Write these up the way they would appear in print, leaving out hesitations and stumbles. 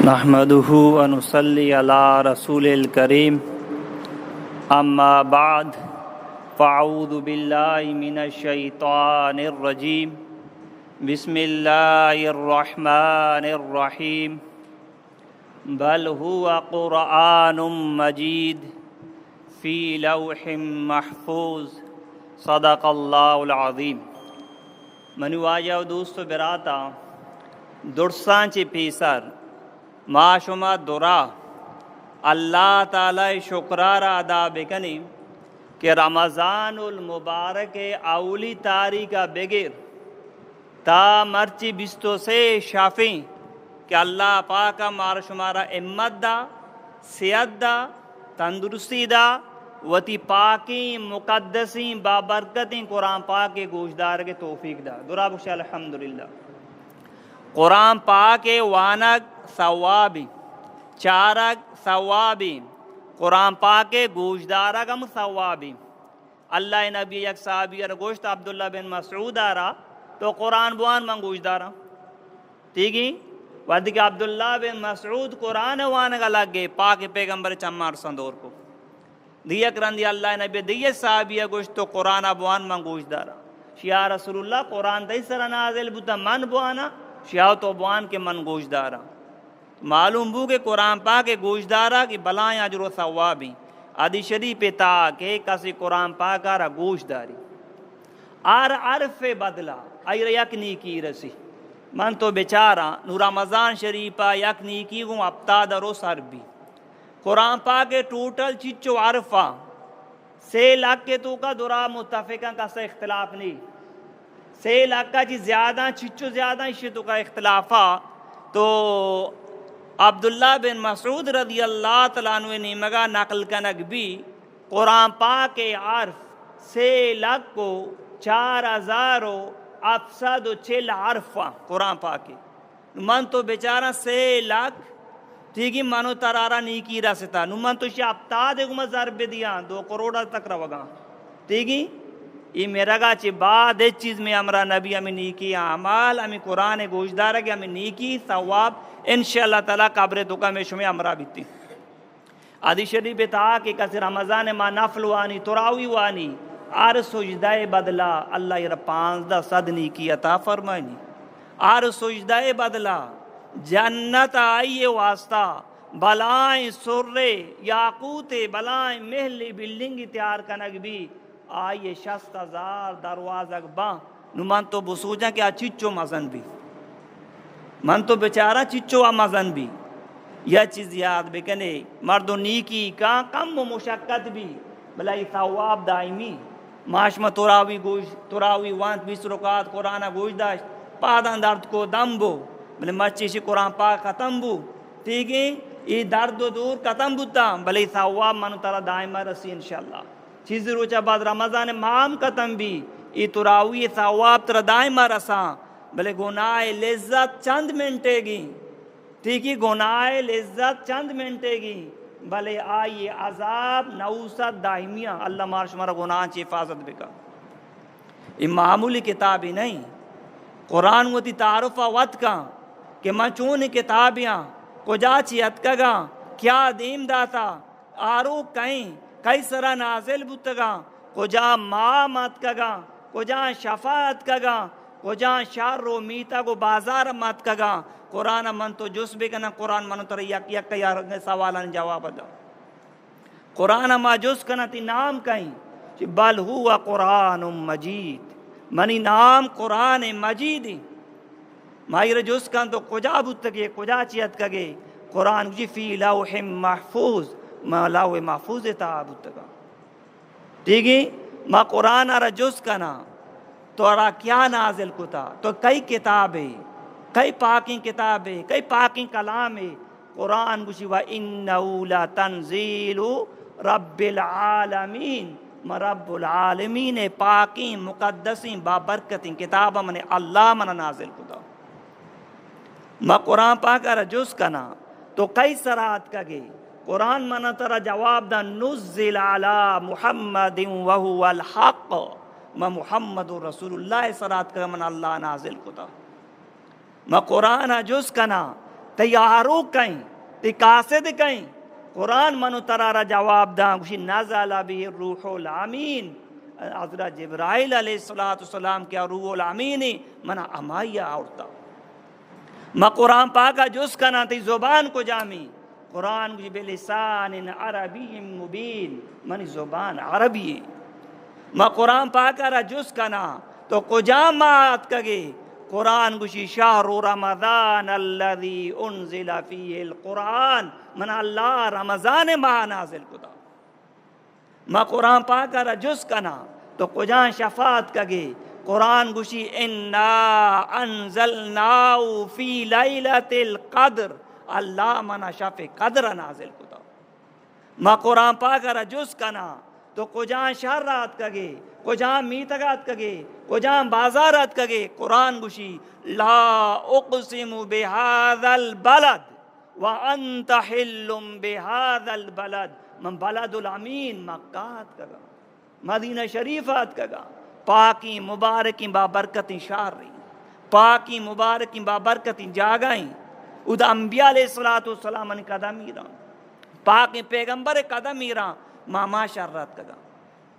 نحمده ونصلي على رسول الكريم اما بعد فاعوذ بالله من الشيطان الرجيم بسم الله الرحمن الرحيم بل هو قرآن مجيد في لوح محفوظ صدق الله العظيم. منو واجه دوستو براتا درسان چی پیسر ما شما درا اللہ تعالی شکرارہ ادا بکنی کہ رمضان المبارک اولی تاریخ بغیر تا مرچی بستو سے شافیں کہ اللہ پاکا مار شمارا امت دا صحت دا تندرستی دا وتی پاکی مقدسی بابرکتیں قرآن پاک کے گوشدار کے توفیق دا درا بخش الحمدللہ. قرآن پاک وانک ثوابی چارک ثوابی قرآن پاک گوشدارکم ثوابی. اللہ نبی یک صحابی گوشت عبداللہ بن مسعود آرہا تو قرآن بوان من گوشدارا ٹھیک ہے ودی کہ عبداللہ بن مسعود قرآن وانک لگے پاک پیغمبر چمار سندور کو دیک رندی اللہ نبی دیت صحابی گوشت تو قرآن بوان من گوشدارا شیعہ رسول اللہ قرآن دی سر نازل بوتا من بوانا شیعہ تو بوان کے من گوشدارا. معلوم بو کہ قرآن پاک گوشدارا کی بلائیں اجر و ثوابی ادی شریف تا کہ کسی قرآن پاک آرہ گوشداری آر عرف بدلا ایر یک نیکی رسی من تو بیچارہ نو رمضان شریفہ یک نیکی گوں ابتاد رو سر بھی قرآن پاک ٹوٹل چچو عرفہ سے لاکھ کے تو کا درا متفقہ کا سے اختلاف نہیں سے لاکھ کا جی زیادہ چچو زیادہ اسی تو کا اختلافہ تو عبداللہ بن مسعود رضی اللہ تعالیٰ عنہ نے مگا نقل کنک بھی قرآن پاک عرف سے لاکھ کو 4740 عرفہ قرآن پاک من تو بیچارہ سے لاکھ ٹھیک ہی منو ترارا نیکی رستا نو من تو شی ابتاد گمہ ضرب دیا 2 کروڑ تک روگا ٹھیک ہی یہ میرا گا چی بعد ایک چیز میں امرا نبی ہمیں نیکی اعمال ہمیں قرآن گوشدارہ کہ ہمیں نیکی ثواب انشاءاللہ تعالیٰ قبر دکا میں شمی امرا بیتی. حدیث شریف تا کہ کسی رمضان ما نفل وانی تراوی وانی آر سجدہ بدلا اللہ یہ 500 نیکی عطا فرمائنی آر سجدہ بدلا جنت آئیے واسطہ بلائیں سرے یاقوت بلائیں محلی بلڈنگ تیار کنک بھی آئیے 60,000 دروازک باں نو من تو بسوجا کہ چچو مزن بھی من تو بیچارہ چچو مزن بھی یہ چیز یاد بکنے مرد و نیکی کا کم و مشقت بھی بلائی ثواب دائمی معاشمہ تراوی وانت 20 رکعت قرآن گوش داشت پادان درد کو دم بو بلے مچیشی قرآن پاک ختم بو ٹھیک ہے یہ درد و دور ختم بوتا بلے ثواب منو ترہ دائمہ رسی انشاءاللہ چیز روچہ بعد رمضان مام ختم بھی یہ تراوی ثواب ترہ دائمہ رساں بلے گناہ لذت چند منٹے گی ٹھیک ہے گناہ لذت چند منٹے گی بلے آئیے عذاب 900 دائمیہ اللہ مارش مرا گناہ چی حفاظت بکا. یہ معمولی کتابی نہیں قرآن ہوتی تعارفہ وط کا کہ میں چون کتابیاں کجا چیت کگا کیا دیم داتا آرو کہیں کئی سرا نازل بتگا کجا مات کگا کجا شفاعت کگا کجا شر و میتا کو بازار مات کگا قرآن من تو جس بھی کنا قرآن منو تر یک سوالان جواب دا قرآن ما جس کنا تی نام کہیں بل ہوا قرآن مجید منی نام قرآن مجید مائر جس کن تو کجا بتگے کجا چیت کگے قرآن جی فی لوح محفوظ ما لوح محفوظ تا بتگا ٹھیک ہے ما قرآن را جس کنا تو را کیا نازل کتا تو کئی کتابیں کئی پاکی کتابیں کئی پاکی کلامیں قرآن گوشی وَإِنَّهُ لَتَنزِيلُ رَبِّ الْعَالَمِينَ رب العالمین پاکی مقدسیں بابرکتیں کتابہ من اللہ من نازل کتا ما قرآن پاک را جس کنا تو کئی سرات کگے قرآن من ترہ جواب دا نزل علی محمد وہو الحق ما محمد رسول اللہ سرات کا من اللہ نازل کتا ما قرآن جس کنا تیارو کہیں تی قاصد کہیں قرآن منو ترارا جواب داں گوشی نزل به الروح الامین حضرت جبرائیل علیہ السلام کیا روح الامینی منا امائیا آورتا ما قرآن پاکا جس کنا تی زبان کو جامی قرآن کی بلسان عربی مبین منی زبان عربی ہے ما قرآن پاکا را جس کنا تو قجامات کگے قرآن گوشی شہر رمضان الذي انزل فیہ القرآن من اللہ رمضان ماہ نازل کتا ما قرآن پاکا را جس کنا تو قجان شفاعت کگے قرآن گوشی انا انزلناو فی لیلت القدر اللہ منا شف قدر نازل کتا ما قرآن پاک را جس کنا تو کجان شہر رات کگے کجان میتگات کگے کجان بازارات کگے قرآن گوشی لا اقسم بهذا البلد وانت حل بهذا البلد من بلد الامین مکات کگا مدینہ شریفات کگا پاکی مبارکی بابرکتیں شہر رہی پاکی مبارکی بابرکتیں جاگائیں ادا انبیاء علیہ السلام نے قدم ایران پاکی پیغمبر قدم ایران ماما شررت کگا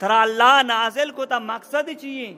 ترا اللہ نازل کو تا مقصد چیئے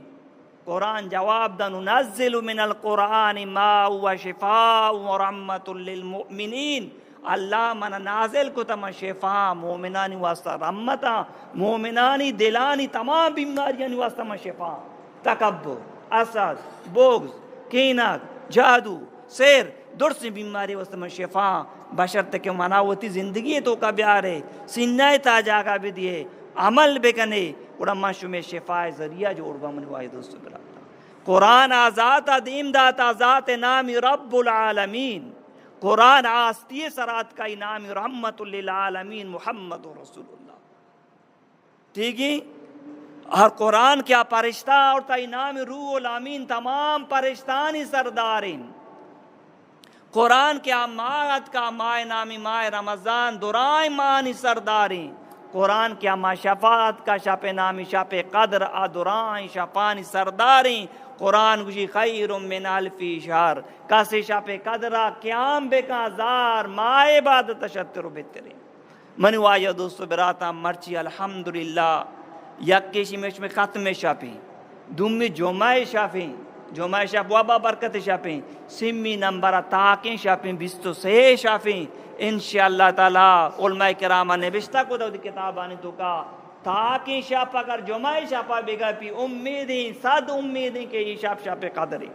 قرآن جواب دا ننزل من القرآن ما هو شفاء ورحمت للمؤمنین اللہ من نازل کو تا من شفاء مومنانی واسطہ رحمتا مومنانی دلانی تمام بیماریانی واسطہ من شفاء تکبر اسد بغض کینت جادو سیر درس بیماری واسطہ من شفاء بشرط کہ مناوتی زندگی تو کا بیار ہے سنہ تاجا کا بھی دیے عمل بکنے اڑما شمی شفاء ذریعہ جو اڑوا من واحد دوست براتا قرآن آزاد دیم داتا ذات نام رب العالمین قرآن آستی سرات کا نام رحمت للعالمین محمد رسول اللہ ٹھیک ہے اور قرآن کیا پرشتہ اور تا نام روح الامین تمام پرشتانی سردارین قرآن کیا ماہت کا ماہ نامی ماہ رمضان درائیں مانی سرداریں قرآن کیا ما شفاعت کا شپ نامی شپ قدر آدرائیں شپانی سرداریں قرآن گوشی خیر من الف شہر کسی شپ قدرہ قیام بے کا ہزار ماہ عبادت شتر و بہترین منی وایا دوستو براتا مرچی الحمدللہ یکیشی میں ختم شپیں دومی جمعہ شپیں جمعہ شپ وابا برکت شپیں سمی نمبر تاکیں شپیں بیستو سے شپیں انشاءاللہ تعالی علماء کرامہ نے بشتہ کو دو دی کتاب آنے تو کا تاکیں شپ اگر جمعہ شپا بگا پی امیدیں صد امیدیں کہ یہ شپ قدر ہے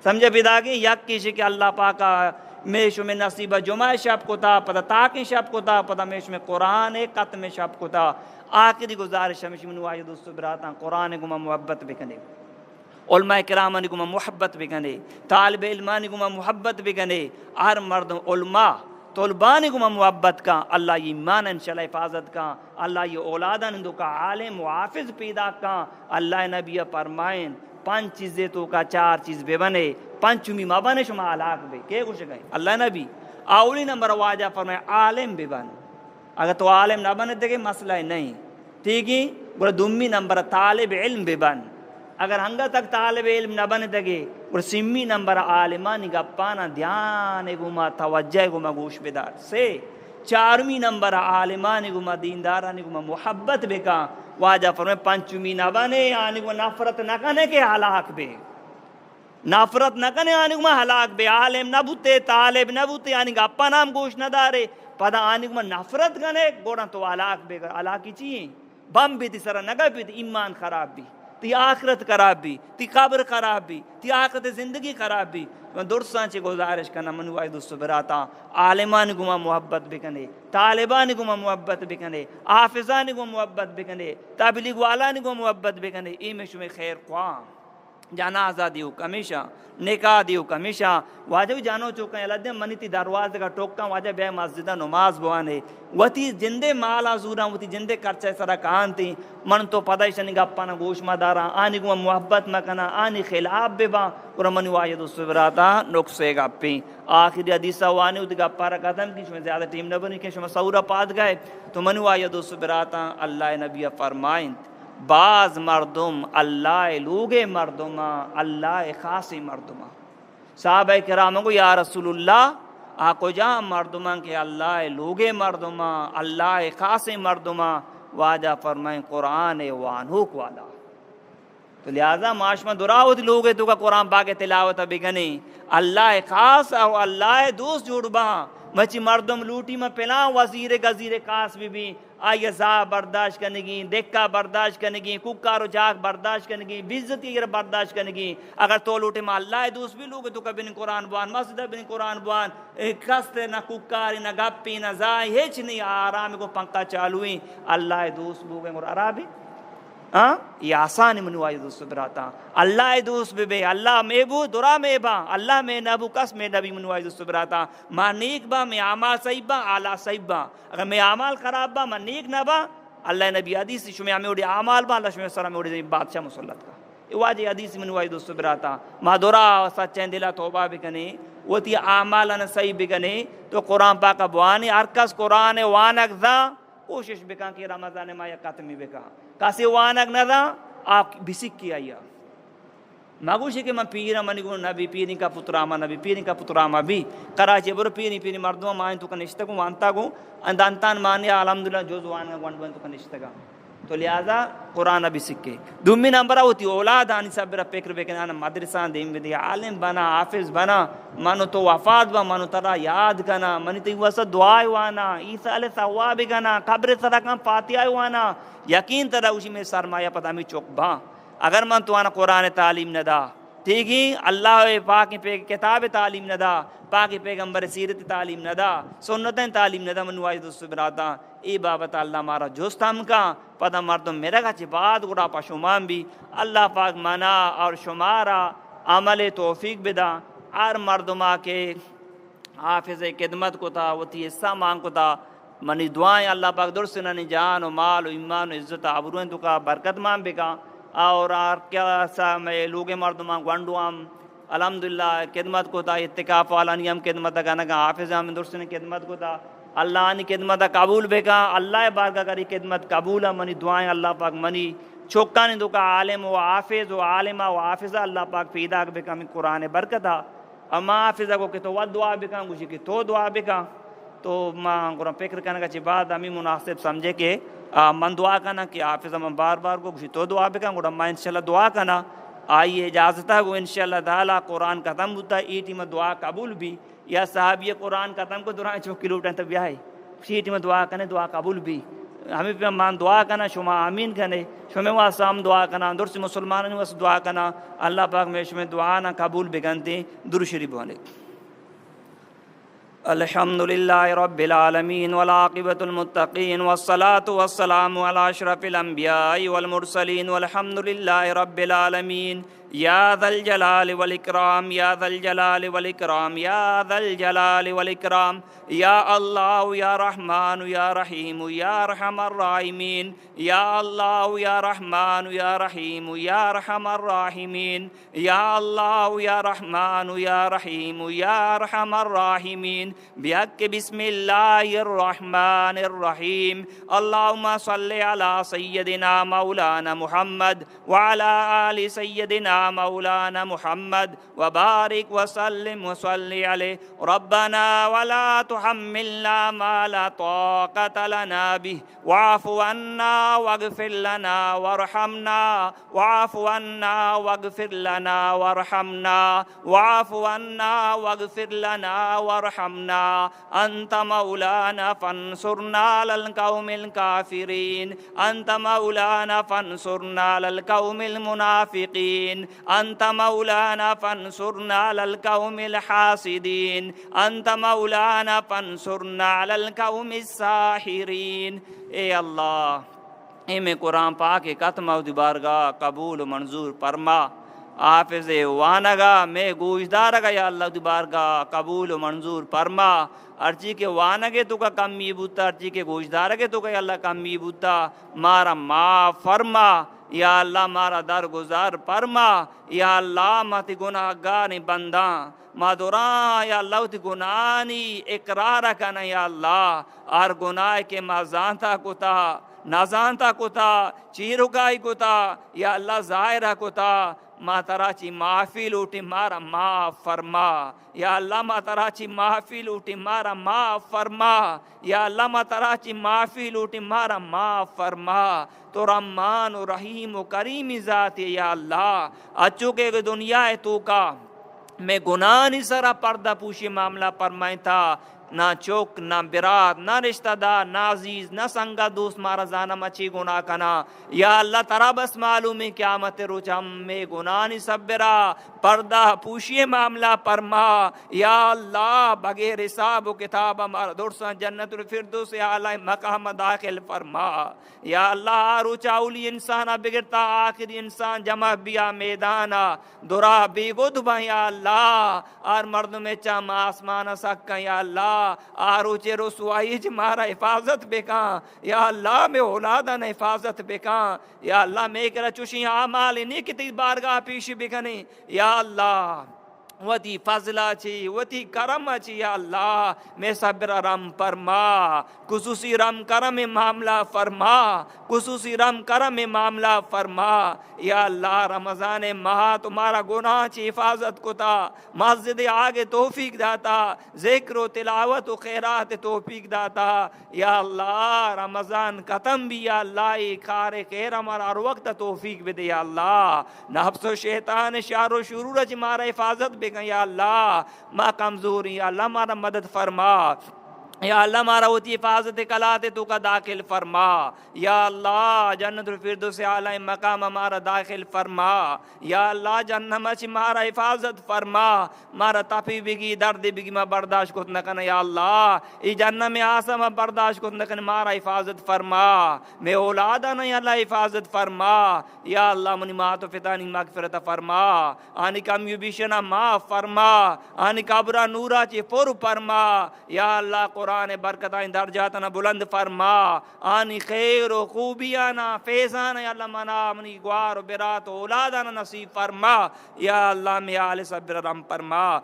سمجھے بداگیں یک کیشی کہ اللہ پاکا میشو میں نصیبہ جمعہ شپ کو تا پتہ تاکیں شپ کو تا پتہ میشو میں قرآن ختم شپ کو تا آخری گزارش ہمیشہ منو آئی دوستو براتا قرآن کو محبت بکنے علماء کرام نے گما محبت بکنے طالب علمان گما محبت بکنے ہر مرد علماء طلباء نے گما محبت کا اللہ یہ ایمان انشاءاللہ حفاظت کا اللہ یہ اولادہ نندو کا عالم و حافظ پیدا کا اللہ نبی فرمائیں 5 چیزیں تو کا 4 چیز بے بنے 5 ماں بنے شما علاق بے کہ کچھ گئے اللہ نبی اولی نمبر واجہ فرمائیں عالم بے بن اگر تو عالم نہ بنے دیکھے مسئلہ نہیں ٹھیک ہے بولے دومی نمبر طالب علم بے بن اگر ہنگا تک طالب علم نہ بنے دگے اور سمی نمبر عالمانی گپانا دھیان گما توجہ گما گوش بیدار سے 4ویں نمبر عالمانی گما دیندارانی گما محبت بکا واجہ فرمائے 5ویں نہ بنے آنے گما نفرت نہ کنے کے ہلاک بے نفرت نہ کنے آنے گما ہلاک بے عالم نہ بوتے طالب نہ بوتے آنے گپا نام گوش نہ دارے پدا آنے گما نفرت کنے گوڑا تو ہلاک بے ہلاکی چیئیں بم بھی تی سرا نگا بھی تی ایمان خراب بھی تی آخرت خراب بھی تی قبر خراب بھی تی آخرت زندگی خراب بھی میں درستان چے گزارش کرنا منو آئی دوستو براتا عالمان گما محبت بکنے طالبان گما محبت بکنے حافظان گما محبت بکنے تبلیغ والان گما محبت بکنے ای میں شمی خیر قوام جنازہ دیو کمیشہ نکاح دیو کمیشہ واجہ بھی جانو چوکا ہے اللہ دے منی تی دروازے کا ٹوکا واجہ بے مسجدہ نماز بوانے وتی جندے مالا زورا وتی جندے کرچے سرا کان تھی من تو پدائشنی گپانا گوش مدارا آنی گما محبت مکنا آنی خلاف بے با اور منی واجہ دوستو براتا نقصے گپی آخری حدیثہ وانے ہوتی گپارا ختم کی شما زیادہ ٹیم نہ بنی کہ شما سورا پاد گئے تو منی واجہ دوستو براتا اللہ نبی فرمائیں بعض مردم اللہ لوگے مردمہ اللہ خاصی مردمہ صحابہ کرام کو یا رسول اللہ آکو جا مردمان کہ اللہ لوگے مردمان اللہ خاص مردمان واجہ فرمائیں قرآن وانوک والا. تو لہذا معاشمہ دراوت لوگ تو کا قرآن پاک تلاوت بگنے اللہ خاص او اللہ دوست جوڑ با مچی مردم لوٹی میں پلا وزیر گزیر خاص بھی آئی زا برداشت کرنے گی دیکھا برداشت کرنے گی ککارو جاک برداشت کرنے گی بیزتی برداشت کرنے گی. اگر تو لوٹے میں اللہ دوست بھی لوگ تو کبھی نہیں قرآن بوان مسجد بھی قرآن بوان کستے نہ ککاری نہ گپی نہ زائی ہیچ نہیں آرام کو پنکھا چالوئی اللہ دوست لوگ ہیں اور عرابی یہ آسان منوائی دوست براتا اللہ دوست بے اللہ میں بو درا میں با اللہ میں نبو کس میں نبی منوائی دوست براتا ماں نیک با میں عمال صحیح با اعلیٰ صحیح با اگر میں عمال خراب با میں نیک نہ با اللہ نبی حدیث شمی ہمیں اڑی عمال با اللہ شمی السلام اڑی بادشاہ مسلط کا یہ واجہ حدیث منوائی دوست براتا ماں درا سچین دلہ توبہ بکنے وہ تی عمالنا صحیح بکنے تو قرآن پاک بوانی ارکس قرآن وانک ذا کوشش بکن کہ رمضان ما یا قاتمی بکن کاسی وانک ندا آپ بسک کیا یا مگوشی کہ میں پیرا منی گو نبی پیرین کا پتراما نبی پیرین کا پتراما بھی کراچی برو پیرین مردوں مائن تو کنشتا گو وانتا گو اندانتان مانی الحمدللہ جو زوان وان تو کنشتا گا. تو لہذا قرآن بھی سکے دومی نمبر ہوتی اولاد آنی سب برا پیکر بکن آنا مدرسان دیم بدی عالم بنا حافظ بنا منو تو وفات با منو ترا یاد کنا منی تو واسا دعائی وانا عیسیٰ علیہ ثواب کنا قبر صدقان فاتحہ وانا یقین ترا اسی میں سرمایہ پتہ میں چوک با. اگر من تو آنا قرآن تعلیم ندا ٹھیک ہی اللہ پاک کتاب تعلیم ندا پاک پیغمبر سیرت تعلیم ندا سنتیں تعلیم ندا منوائی دوست براتا ای بابت اللہ مارا جوست ہم کا پتہ مردم میرا کا چی بات گڑا پا شمام بھی اللہ پاک منا اور شمارا عمل توفیق بدا اور مردمہ کے حافظ خدمت کو تھا وہ تھی حصہ مانگ کو تھا منی دعائیں اللہ پاک درست نہ جان و مال و ایمان و عزت آبرویں تو کا برکت مان بکا اور کیا سا میں لوگ مردمان گوانڈو ہم الحمدللہ خدمت کو تھا اتقاف والا نیم خدمت کا نگا حافظ ہم درست نے خدمت کو تھا اللہ نے خدمت قبول بکا اللہ بارگاہ کری خدمت قبول منی دعائیں اللہ پاک منی چوکا نے دکا عالم و حافظ و عالمہ و حافظہ اللہ پاک پیدا بکا من قرآن برکتہ اما حافظہ کو کہ تو ود دعا بکا گوشی کہ تو دعا بکا تو ماں قرآن فکر کرنے کا چی بات ہمیں مناسب سمجھے کہ من دعا کرنا کہ حافظہ من بار بار کو گوشی تو دعا بکا گوڑا میں انشاءاللہ دعا کرنا آئیے اجازت ہے وہ انشاءاللہ تعالیٰ قرآن ختم ہوتا ہے ایٹی میں دعا قبول بھی یا صاحب یہ قرآن ختم کو دوران چوکی لوٹیں تب یہاں ایٹی میں دعا کرنے دعا قبول بھی ہمیں پہ مان دعا کرنا شما آمین کرنے شما واسا ہم دعا کرنا درست مسلمانوں واسا دعا کرنا اللہ پاک میں شما دعا نہ قبول بگنتے درود شریف بولے. الحمدللہ رب العالمین والعاقبۃ المتقین والصلاة والسلام علی اشرف الانبیاء والمرسلین والحمدللہ رب العالمین یا ذا الجلال والاکرام یا ذا الجلال والاکرام یا ذا الجلال والاکرام یا اللہ یا رحمان یا رحیم یا ارحم الراحمین یا اللہ یا رحمان یا رحیم یا ارحم الراحمین یا اللہ یا رحمان یا رحیم یا ارحم الراحمین بحق بسم اللہ الرحمن الرحیم اللہم صلی علی سیدنا مولانا محمد وعلی آل سیدنا مولانا محمد وبارک وسلم وصلی علیہ ربنا ولا تحملنا ما لا طاقة لنا به واعف عنا واغفر لنا وارحمنا واعف عنا واغفر لنا وارحمنا واعف عنا واغفر لنا وارحمنا انت مولانا فانصرنا على القوم الكافرين انت مولانا فانصرنا على القوم المنافقين انت مولانا فانصرنا على القوم الحاسدين انت مولانا فانصرنا على القوم الساحرين. اے اللہ اے میں قرآن پاک ختمہ دی بارگاہ قبول و منظور فرما حافظ وانگا میں گوشدارگا یا اللہ دی بارگاہ قبول و منظور فرما ارچی کے وانگے تو کا کمی بوتا ارچی کے گوشدارگے تو کا یا اللہ کمی بوتا مارا معاف فرما یا اللہ مارا درگزار فرما یا اللہ ماتی گناہگار بنداں مادوران یا اللہ تی گناہانی اقرار کنا یا اللہ اور گناہ کے ما زانتا کتا نازانتا کتا چیرگائی کتا یا اللہ ظاہرہ کتا ما تراچی محفل اٹھی مارا معاف فرما، یا اللہ ما تراچی محفل اٹھی مارا معاف فرما، یا اللہ ما تراچی محفل اٹھی مارا معاف فرما، تو رحمان و رحیم و کریم ذات ہے یا اللہ، اچو کہ دنیا ہے تو کا میں گناہ نہیں سرا پردہ پوشی معاملہ فرمائیں تھا، نہ چوک نہ برات نہ رشتہ دار نہ عزیز نہ سنگا دوست مارا زانا مچی گناہ کنا، یا اللہ ترا بس معلوم ہے قیامت روز ہم میں گناہ نہیں صبرا پردہ پوشی معاملہ فرما، یا اللہ بغیر حساب و کتاب ہمارا درساں جنت الفردوس اعلی مقام داخل فرما، یا اللہ روچا اولی انسان بگڑتا آخری انسان جمع بیا میدانا درا بی گد یا اللہ، اور مردوں میں چام آسمان سکا یا اللہ، آروچے رسوائی جمارا حفاظت بکاں، یا اللہ میں اولادہ نے حفاظت بکاں، یا اللہ میں کرا چوشی آمال نیکتی بارگاہ پیش بکنے، یا اللہ وتی فضلہ چی وتی کرم چی، یا اللہ میں صبر رم فرما، خصوصی رم کرم معاملہ فرما، خصوصی رم کرم معاملہ فرما، یا اللہ رمضان ماہ تمہارا گناہ چی حفاظت کتا، مسجد آگے توفیق داتا، ذکر و تلاوت و خیرات توفیق داتا، یا اللہ رمضان ختم بھی یا اللہ کار خیر ہمارا ہر وقت توفیق بھی دے، یا اللہ نفس و شیطان شر و شرور چ مارا حفاظت بھی یا اللہ، ما کمزوری یا اللہ ہمارا مدد فرما، یا اللہ مارا ہوتی حفاظت کلاتے تو کا داخل فرما، یا اللہ جنت الفردوس اعلی مقام ہمارا داخل فرما، یا اللہ جہنم چ مارا حفاظت فرما، مارا تپی بگی درد بگی میں برداشت کت نکن، یا اللہ ای جہنم میں آسا میں برداشت کت نکن، مارا حفاظت فرما، میں اولادا نہیں اللہ حفاظت فرما، یا اللہ منی مات و فتانی مغفرت فرما، آنی کمی بیشنا معاف فرما، آنی قبرہ نورا چی پر فرما، یا اللہ قرآن برکتائیں درجاتنا بلند فرما، آنی خیر و خوبیانا فیضانا یا اللہ منا منی گوار و برات و اولادانا نصیب فرما، یا اللہ میں آل صبر رم فرما،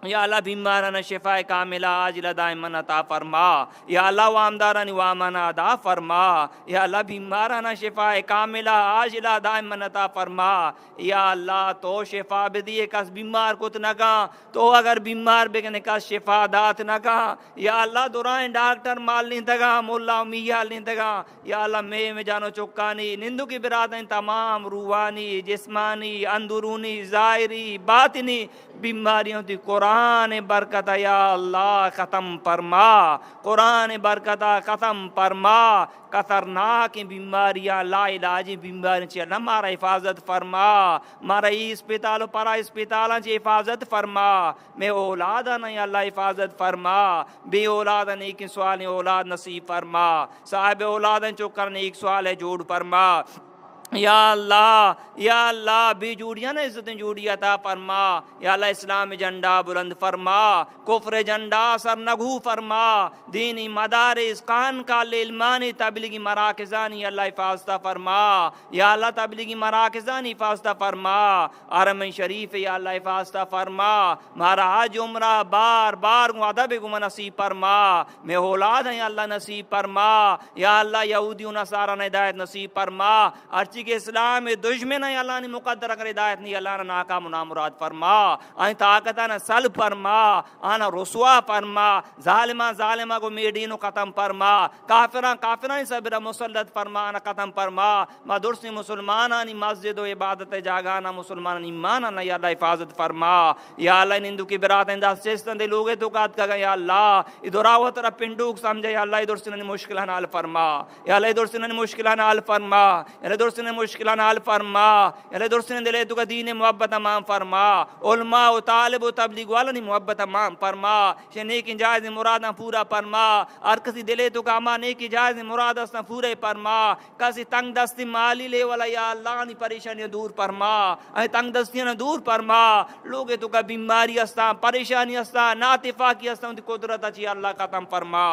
یا اللہ بیماران شفاء کاملہ عاجلہ دائماً عطا فرما، یا اللہ وامداران وامن عطا فرما، یا اللہ بیماران شفاء کاملہ عاجلہ دائماً عطا فرما، یا اللہ تو شفا بدیے کس بیمار کت نگا، تو اگر بیمار بگنے کس شفا دات نگا، یا اللہ دورائیں ڈاکٹر مال نہیں دگا، مولا امیال نہیں دگا، یا اللہ میں جانو چکانی نندو کی برادیں تمام روحانی جسمانی اندرونی ظاہری باطنی بیماریوں تی قرآن برکت یا اللہ ختم فرما، قرآن برکت ختم فرما، خطرناک بیماریاں لا علاجی بیماریاں چی اللہ مارا حفاظت فرما، مارا ای اسپتال و پرا اسپتالاں چی حفاظت فرما، میں اولادا نہیں اللہ حفاظت فرما، بے اولادا نہیں ایک سوال اولاد نصیب فرما، صاحب اولادا چکر نے ایک سوال ہے جوڑ فرما، یا اللہ بھی جوڑیاں نا عزتیں جوڑی عطا فرما، یا اللہ اسلام جھنڈا بلند فرما، کفر جھنڈا سر نگو فرما، دینی مدارس خانقاہ علمانی تبلیغی مراکزانی اللہ حفاظتہ فرما، یا اللہ تبلیغی مراکزانی حفاظتہ فرما، حرم شریف یا اللہ حفاظتہ فرما، مارا حج عمرہ بار بار ادب گم نصیب فرما، میں اولاد ہیں اللہ نصیب فرما، یا اللہ یہودی و نصارہ نے ہدایت نصیب فرما، کہ اسلام دشمن ہے اللہ نے مقدر اگر ہدایت نہیں اللہ نے ناکام و نامراد فرما، آئیں طاقتانا سلب فرما، آنا رسوا فرما، ظالمہ کو میڈین ختم فرما، کافران صبر مسلط فرما آنا ختم فرما، ما درسی مسلمانانی مسجد و عبادت جاگانا مسلمان ایمانا یا اللہ حفاظت فرما، یا اللہ ہندو کی برات انداز چیستن دے لوگے تو قاد کہا یا اللہ ادھر آوہ ترہ پنڈوک سمجھے، یا اللہ ادھر سنن مشکلان حال فرما، یا اللہ ادھر سنن مشکلان حال فرما، یا اللہ ادھر سنن مشکلان حال فرما، یا اللہ درستن دلے تو کا دین محبت امام فرما، علماء و طالب و تبلیغ والا نہیں محبت امام فرما، نیک جائز مراداں پورا فرما، اور کسی دلے تو کا اما نیک جائز مراد اسنا پورے فرما، کسی تنگ دستی مالی لے والا یا اللہ نی پریشانی دور فرما، تنگ دستیاں دور فرما، لوگے تو کا بیماری استا پریشانی استا ناتفاقی استا ان کی قدرت اچھی اللہ ختم فرما،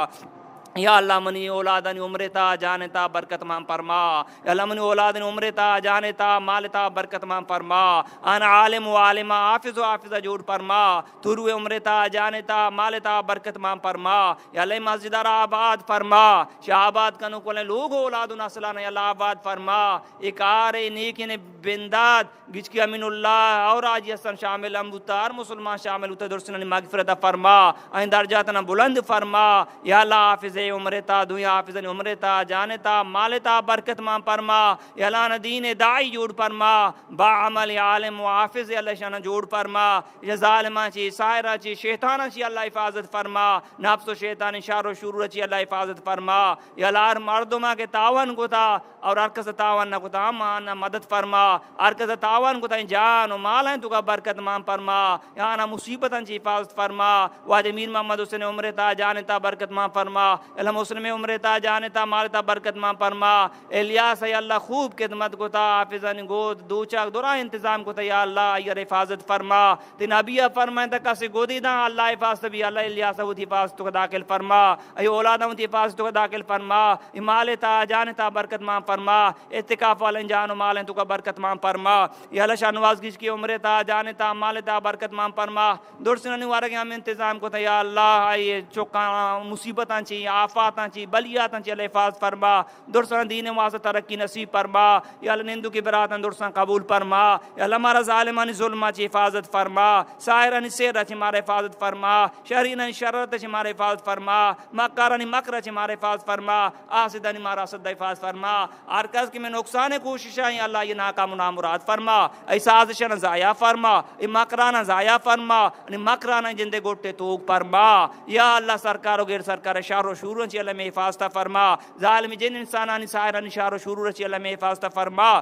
یا اللہ منی اولادن عمر تا جان تا برکت مان فرما، یا اللہ منی اولادن عمر تا جان تا مال تا برکت مان فرما، ان عالم و عالمہ حافظ و حافظہ جوڑ فرما، ترو عمر تا جان تا مال تا برکت مان فرما، یا اللہ مسجد را آباد فرما، شاہ آباد کنو کولے لوگ اولاد و نسلان یا اللہ آباد فرما، اکار نیکین بنداد گچ کی امین اللہ اور آج یسن شامل امبتار مسلمان شامل ہوتا درسنانی مغفرت فرما، این درجاتنا بلند فرما، یا اللہ حافظ عمرتا دنیا حافظ عمرتا جانتا مالتا برکت مان فرما، یا اللہ دین دائی جوڑ فرما، با عمل عالم و حافظ اللہ شان جوڑ فرما، یا ظالمہ چی سائرہ چی شیطانہ چی اللہ حفاظت فرما، نفس و شیطان شر و شرور چی اللہ حفاظت فرما، یا اللہ ہر مردمہ کے تعاون کو تھا اور ہر کس تعاون نہ کو تھا مانا مدد فرما، ہر کس تعاون کو تھا جان و مال ہیں تو کا برکت مان فرما، یا اللہ مصیبتاں چی حفاظت فرما، واجہ میر محمد حسین عمرتا جانتا برکت مان فرما، اللہ مسلم عمرتا جانتا مالتا برکت مان فرما، الیاس یا اللہ خوب خدمت کو تھا حافظن گود دو چاک دورا انتظام کو تھا، یا اللہ یا حفاظت فرما، تی نبیہ فرمائیں تک کسی گودی دا اللہ حفاظت بھی، اللہ الیاس وہ حفاظت کو داخل فرما، ای اولادہ وہ حفاظت کو داخل فرما، مالتا جانتا برکت مان فرما، اتقاف والن جان و مالن تو کا برکت مان فرما، یا اللہ شاہ نواز گیش کی عمرتا جانتا مالتا برکت مان فرما، درسنانی وارگی ہم انتظام کو تھا، یا اللہ ای چوکاں مصیبتاں چی آفاتاں چی بلیاتاں چی اللہ حفاظ فرما، درسن دین واسطہ ترقی نصیب فرما، یا اللہ نندو کی براتاں درسن قبول فرما، یا اللہ ہمارا ظالمانی ظلمہ چی حفاظت فرما، سائرانی سیرہ چی ہمارا حفاظت فرما، شرینانی شررت چی ہمارا حفاظت فرما، مکرانی مکرہ چی ہمارا حفاظت فرما، آسدانی ہمارا آسدہ حفاظت فرما، ارکز کی میں نقصان کوششیں اللہ یہ ناکام و نامراد فرما، ای سازشن ضائع فرما، ای مکرانہ ضائع فرما، ای مکرانہ جندے گوٹے توک فرما، یا اللہ سرکار و غیر سرکار شر و شرور چی اللہ میں حفاظت فرما، ظالم جن انسانانی سائرانی شر و شرور چی اللہ میں حفاظت فرما،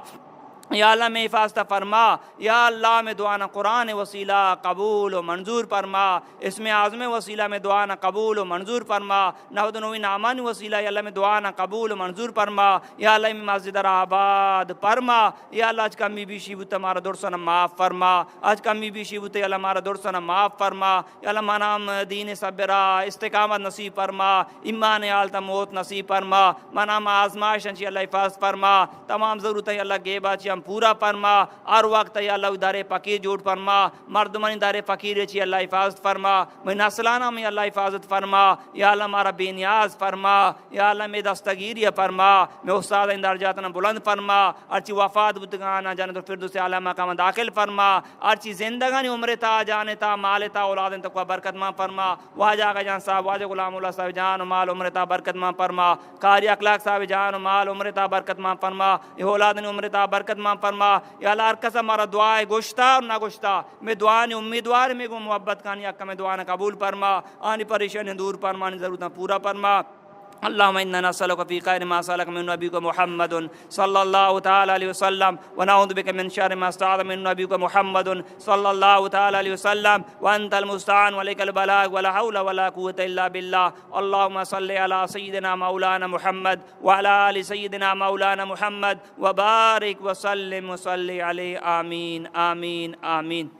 یا اللہ میں حفاظت فرما، یا اللہ میں دعانا قرآن وسیلہ قبول و منظور فرما، اسم اعظم وسیلہ میں دعانا قبول و منظور فرما، نود نوی نامان وسیلہ یا اللہ میں دعانا قبول و منظور فرما، یا اللہ میں مسجد را آباد فرما، یا اللہ آج کمی بیشی بوتا ہمارا درسنا معاف فرما، آج کمی بیشی بوتا یا اللہ ہمارا درسنا معاف فرما، یا اللہ منام دین صبرہ استقامت نصیب فرما، ایمان عالتا موت نصیب فرما، منام آزمائشن چی اللہ حفاظت فرما، تمام ضرورتیں اللہ گیبا چی ہم پورا فرما، ہر وقت یا اللہ دار فقیر جوڑ فرما، مردمانی دار فقیر چی اللہ حفاظت فرما، میں نسلانہ میں اللہ حفاظت فرما، یا اللہ ہمارا بے نیاز فرما، یا اللہ میں دستگیری فرما، میں استاد اندر جاتنا بلند فرما، ارچی وفات بتگانا جانت الفردوس اعلی مقام داخل فرما، ارچی زندگانی عمر تا جانتا مال تا اولاد تقوی برکت مان فرما، واجہ آقا جان صاحب واجہ غلام اللہ صاحب جان و مال عمر تا برکت مان فرما، قاری اخلاق صاحب جان و مال عمر تا برکت مان فرما، یہ اولاد عمر تا برکت مان فرما، یا اللہ ہر کس ہمارا دعا ہے گوشتا اور نہ گوشتا، میں دعانی امیدوار میں گو محبت کانی اکا میں دعانا قبول فرما، آنی پریشانی دور فرمانی ضرورتاں پورا فرما، اللهم إنا نسألك في خير ما سألك من نبيك محمد صلى الله تعالى عليه وسلم، ونعوذ بك من شر ما استعاذ من نبيك محمد صلى الله تعالى عليه وسلم، وأنت المستعان ولك البلاغ ولا حول ولا قوة إلا بالله. اللهم صل على سيدنا مولانا محمد وعلى آل سيدنا مولانا محمد وبارك وسلم وصلي عليه. آمين آمين آمين.